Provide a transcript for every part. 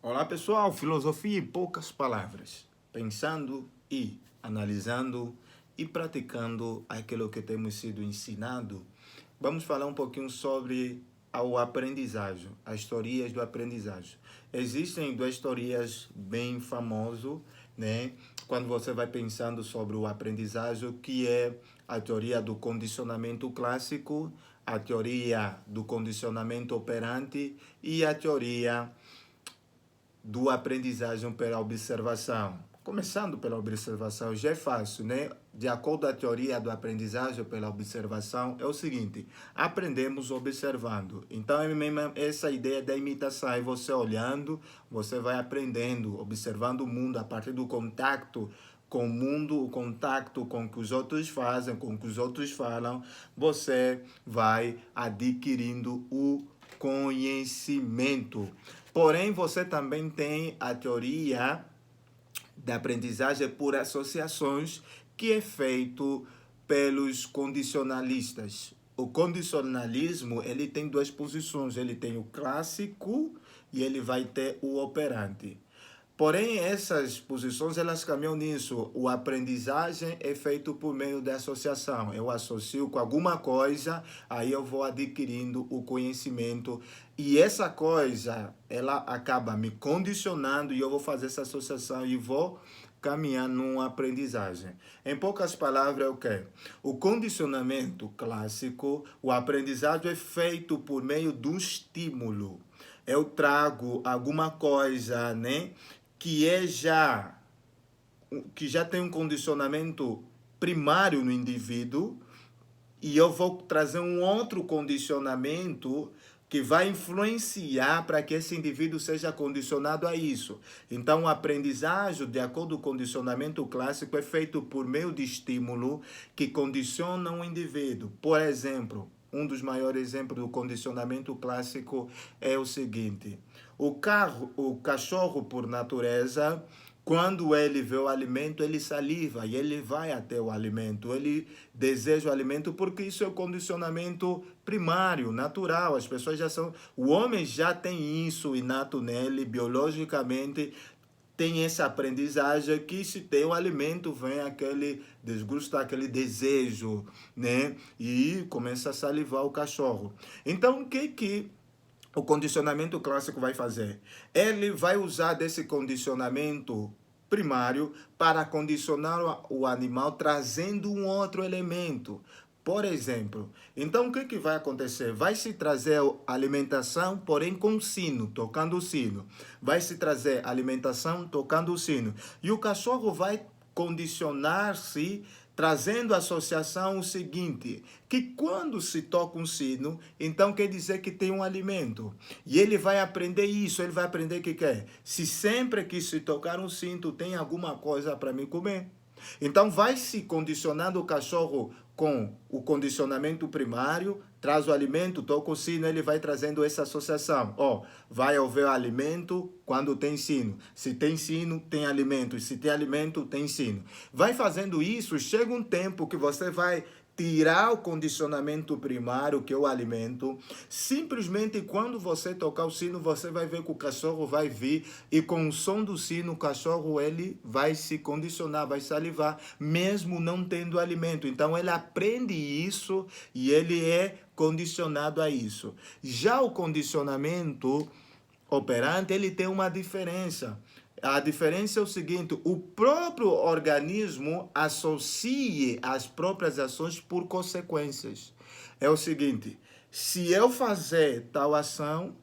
Olá pessoal, filosofia em poucas palavras, pensando e analisando e praticando aquilo que temos sido ensinado. Vamos falar um pouquinho sobre o aprendizagem, as teorias do aprendizagem. Existem duas teorias bem famosas, né? Quando você vai pensando sobre o aprendizagem, que é a teoria do condicionamento clássico, a teoria do condicionamento operante e a teoria do aprendizagem pela observação. Começando pela observação, já é fácil, né? De acordo com a teoria do aprendizagem pela observação, é o seguinte: aprendemos observando. Então, é mesmo essa ideia da imitação, é você olhando, você vai aprendendo, observando o mundo a partir do contato com o mundo, o contato com o que os outros fazem, com o que os outros falam, você vai adquirindo o conhecimento. Porém, você também tem a teoria da aprendizagem por associações, que é feito pelos condicionalistas. O condicionalismo, ele tem duas posições, ele tem o clássico e ele vai ter o operante. Porém, essas posições, elas caminham nisso. A aprendizagem é feito por meio da associação. Eu associo com alguma coisa, aí eu vou adquirindo o conhecimento. E essa coisa, ela acaba me condicionando e eu vou fazer essa associação e vou caminhar numa aprendizagem. Em poucas palavras, é o quê? O condicionamento clássico, o aprendizagem é feito por meio do estímulo. Eu trago alguma coisa, né? que é já que já tem um condicionamento primário no indivíduo e eu vou trazer um outro condicionamento que vai influenciar para que esse indivíduo seja condicionado a isso. Então, a aprendizagem, de acordo com o condicionamento clássico, é feito por meio de estímulo que condiciona um indivíduo. Por exemplo, um dos maiores exemplos do condicionamento clássico é o seguinte: o cachorro, por natureza, quando ele vê o alimento, ele saliva e ele vai até o alimento. Ele deseja o alimento porque isso é o condicionamento primário, natural. As pessoas já são. O homem já tem isso inato nele, biologicamente. Tem essa aprendizagem que se tem o alimento, vem aquele desgosto, aquele desejo, né? E começa a salivar o cachorro. Então, o que o condicionamento clássico vai fazer? Ele vai usar desse condicionamento primário para condicionar o animal trazendo um outro elemento. Por exemplo, então o que vai acontecer? Vai se trazer alimentação, porém com sino, tocando o sino. Vai se trazer alimentação tocando o sino. E o cachorro vai condicionar-se trazendo a associação o seguinte, que quando se toca um sino, então quer dizer que tem um alimento. E ele vai aprender isso, ele vai aprender que quer. Se sempre que se tocar um sino, tem alguma coisa para me comer. Então vai se condicionando o cachorro com o condicionamento primário, traz o alimento, toca o sino, ele vai trazendo essa associação. Vai haver alimento quando tem sino. Se tem sino, tem alimento. Se tem alimento, tem sino. Vai fazendo isso, chega um tempo que você vai tirar o condicionamento primário, que é o alimento. Simplesmente quando você tocar o sino, você vai ver que o cachorro vai vir e com o som do sino, o cachorro ele vai se condicionar, vai salivar, mesmo não tendo alimento. Então ele aprende isso e ele é condicionado a isso. Já o condicionamento operante, ele tem uma diferença. A diferença é o seguinte: o próprio organismo associa as próprias ações por consequências. É o seguinte: se eu fazer tal ação,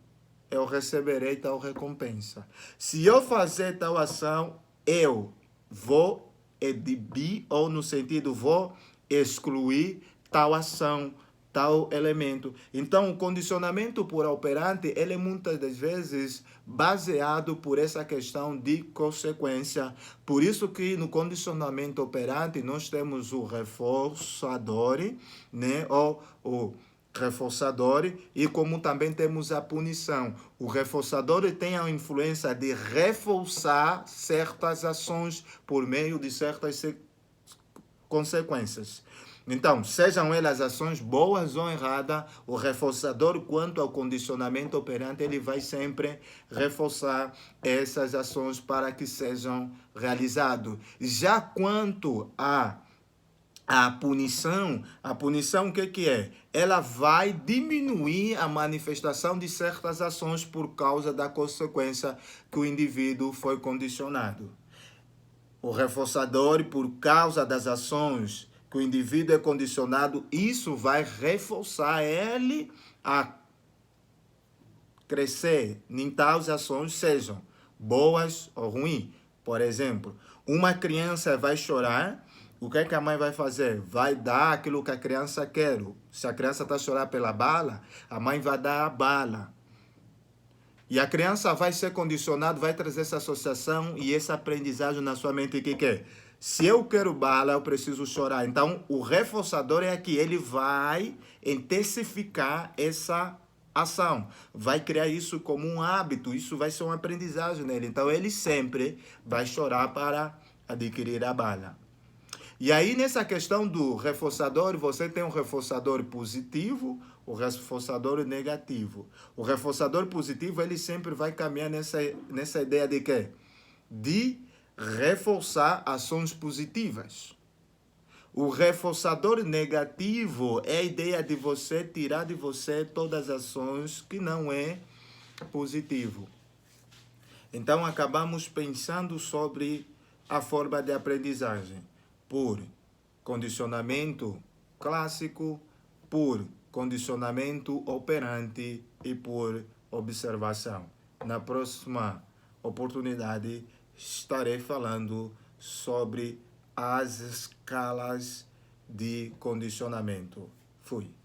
eu receberei tal recompensa. Se eu fazer tal ação, eu vou exibir, ou no sentido, vou excluir tal ação, tal elemento. Então, o condicionamento por operante, ele é muitas das vezes baseado por essa questão de consequência. Por isso que no condicionamento operante nós temos o reforçador, né? Ou o reforçador, e como também temos a punição. O reforçador tem a influência de reforçar certas ações por meio de certas consequências. Então, sejam elas ações boas ou erradas, o reforçador quanto ao condicionamento operante, ele vai sempre reforçar essas ações para que sejam realizadas. Já quanto a punição o que é? Ela vai diminuir a manifestação de certas ações por causa da consequência que o indivíduo foi condicionado. O reforçador, por causa das ações que o indivíduo é condicionado, isso vai reforçar ele a crescer em tais ações, sejam boas ou ruins. Por exemplo, uma criança vai chorar, o que é que a mãe vai fazer? Vai dar aquilo que a criança quer. Se a criança está chorando pela bala, a mãe vai dar a bala. E a criança vai ser condicionada, vai trazer essa associação e essa aprendizagem na sua mente que é, se eu quero bala, eu preciso chorar. Então, o reforçador é que ele vai intensificar essa ação. Vai criar isso como um hábito, isso vai ser uma aprendizagem nele. Então, ele sempre vai chorar para adquirir a bala. E aí, nessa questão do reforçador, você tem um reforçador positivo, o reforçador negativo. O reforçador positivo, ele sempre vai caminhar nessa ideia de quê? De reforçar ações positivas. O reforçador negativo é a ideia de você tirar de você todas as ações que não é positivo. Então, acabamos pensando sobre a forma de aprendizagem por condicionamento clássico, por condicionamento operante e por observação. Na próxima oportunidade, estarei falando sobre as escalas de condicionamento. Fui.